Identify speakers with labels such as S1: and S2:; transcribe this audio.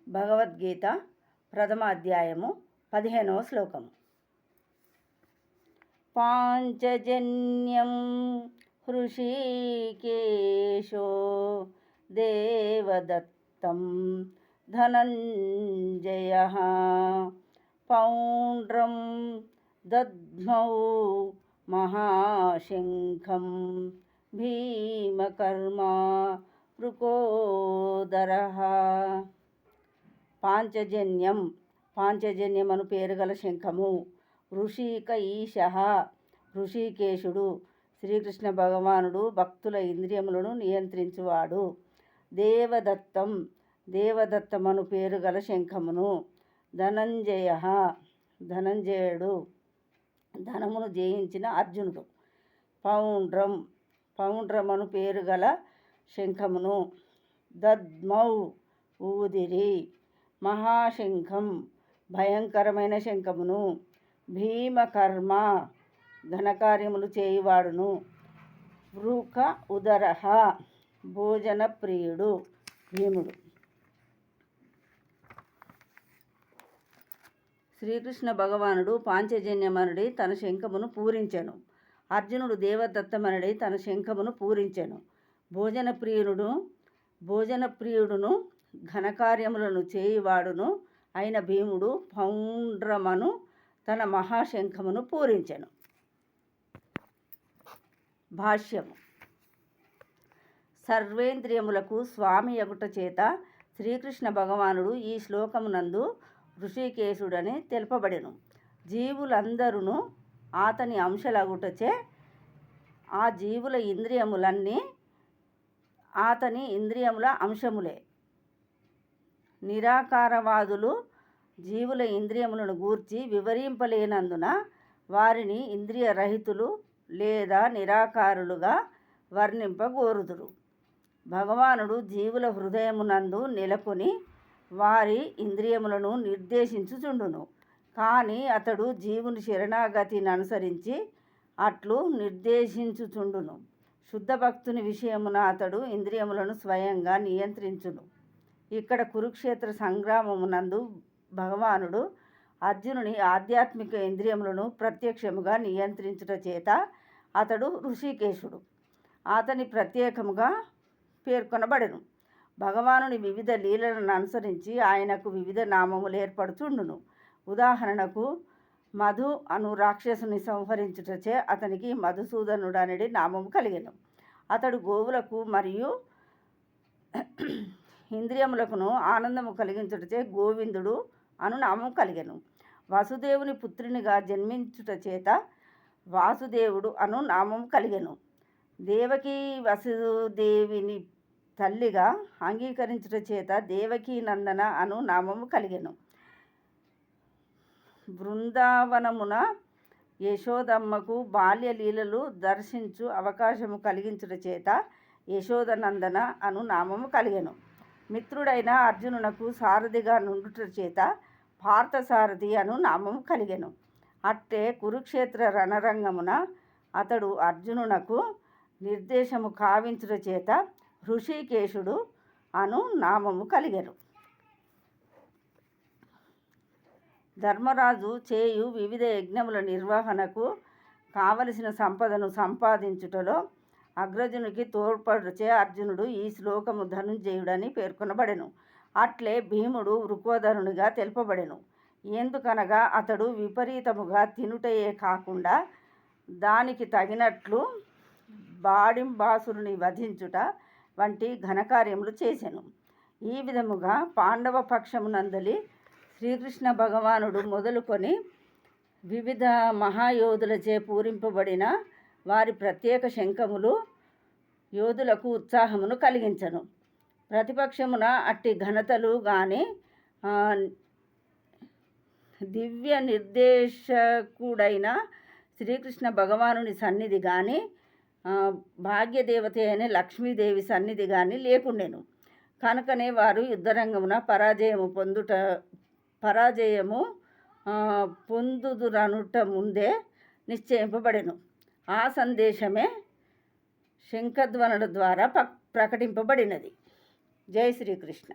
S1: భగవద్గీత ప్రథమ అధ్యాయము 15వ శ్లోకము. పాంచజన్యం హృషీకేశో దేవదత్తం ధనంజయః పౌండ్రం దద్మౌ మహాశంఖం భీమకర్మా వృకోదరః. పాంచజన్యమను పేరు గల శంఖము. ఋషికఈశః ఋషికేశుడు. శ్రీకృష్ణ భగవానుడు భక్తుల ఇంద్రియములను నియంత్రించువాడు. దేవదత్తమను పేరు గల శంఖమును. ధనంజయుడు ధనమును జయించిన అర్జునుడు. పౌండ్రమను పేరు గల శంఖమును. దద్మౌ ఊదిరి. మహాశంఖం భయంకరమైన శంఖమును. భీమకర్మ ఘనకార్యములు చేయువాడును. వృక ఉదరః భోజన ప్రియుడు భీముడు. శ్రీకృష్ణ భగవానుడు పాంచజన్యమనుడి తన శంఖమును పూరించెను. అర్జునుడు దేవదత్తమనుడి తన శంఖమును పూరించెను. భోజన ప్రియుడును ఘనకార్యములను చేయువాడును అయిన భీముడు పౌండ్రమను తన మహాశంఖమును పూరించెను. భాష్యము. సర్వేంద్రియములకు స్వామి యగుట చేత శ్రీకృష్ణ భగవానుడు ఈ శ్లోకమునందు ఋషికేశుడని తెలుపబడెను. జీవులందరూ అతని అంశలగుటచే ఆ జీవుల ఇంద్రియములన్నీ అతని ఇంద్రియముల అంశములే. నిరాకారవాదులు జీవుల ఇంద్రియములను గూర్చి వివరింపలేనందున వారిని ఇంద్రియరహితులు లేదా నిరాకారులుగా వర్ణింపగోరుదురు. భగవానుడు జీవుల హృదయమునందు నెలకొని వారి ఇంద్రియములను నిర్దేశించుచుండును. కానీ అతడు జీవుని శరణాగతిని అనుసరించి అట్లు నిర్దేశించుచుండును. శుద్ధ భక్తుని విషయమున అతడు ఇంద్రియములను స్వయంగా నియంత్రించును. ఇక్కడ కురుక్షేత్ర సంగ్రామమునందు భగవానుడు అర్జునుని ఆధ్యాత్మిక ఇంద్రియములను ప్రత్యక్షముగా నియంత్రించుట చేత అతడు ఋషికేశుడు. అతని ప్రత్యేకముగా పేర్కొనబడెను. భగవానుని వివిధ లీలలను అనుసరించి ఆయనకు వివిధ నామములు ఏర్పడుచుండును. ఉదాహరణకు మధు అను రాక్షసుని సంహరించుటచే అతనికి మధుసూదనుడు అనేది నామము కలిగెను. అతడు గోవులకు మరియు ఇంద్రియములకును ఆనందము కలిగించుటచే గోవిందుడు అను నామము కలిగెను. వసుదేవుని పుత్రునిగా జన్మించుట చేత వాసుదేవుడు అను నామము కలిగెను. దేవకీ వసుదేవిని తల్లిగా అంగీకరించుట చేత దేవకీ నందన అను నామము కలిగెను. బృందావనమున యశోదమ్మకు బాల్యలీలలు దర్శించు అవకాశము కలిగించుట చేత యశోదనందన అను నామము కలిగెను. మిత్రుడైన అర్జునునకు సారథిగా నుండుట చేత పార్థసారథి అను నామము కలిగెను. అట్టే కురుక్షేత్ర రణరంగమున అతడు అర్జునునకు నిర్దేశము కావించుట చేత ఋషికేశుడు అను నామము కలిగెను. ధర్మరాజు చేయు వివిధ యజ్ఞముల నిర్వహణకు కావలసిన సంపదను సంపాదించుటలో అగ్రజునికి తోడ్పడుచే అర్జునుడు ఈ శ్లోకము ధనుంజయుడని పేర్కొనబడెను. అట్లే భీముడు వృకోదరునిగా తెలుపబడెను. ఎందుకనగా అతడు విపరీతముగా తినుటయే కాకుండా దానికి తగినట్లు బాడింబాసురుని వధించుట వంటి ఘనకార్యములు చేసెను. ఈ విధముగా పాండవ పక్షమునందలి శ్రీకృష్ణ భగవానుడు మొదలుకొని వివిధ మహాయోధులచే పూరింపబడిన వారి ప్రత్యేక శంఖములు యోధులకు ఉత్సాహమును కలిగించను. ప్రతిపక్షమున అట్టి ఘనతలు గాని దివ్య నిర్దేశకుడైన శ్రీకృష్ణ భగవానుని సన్నిధి కానీ భాగ్యదేవత అయిన లక్ష్మీదేవి సన్నిధి కానీ లేకుండెను. కనుకనే వారు యుద్ధరంగమున పరాజయము పొందుదురనుట ముందే నిశ్చయింపబడెను. ఆ సందేశమే శంఖధ్వనుల ద్వారా ప్రకటింపబడినది. జై శ్రీకృష్ణ.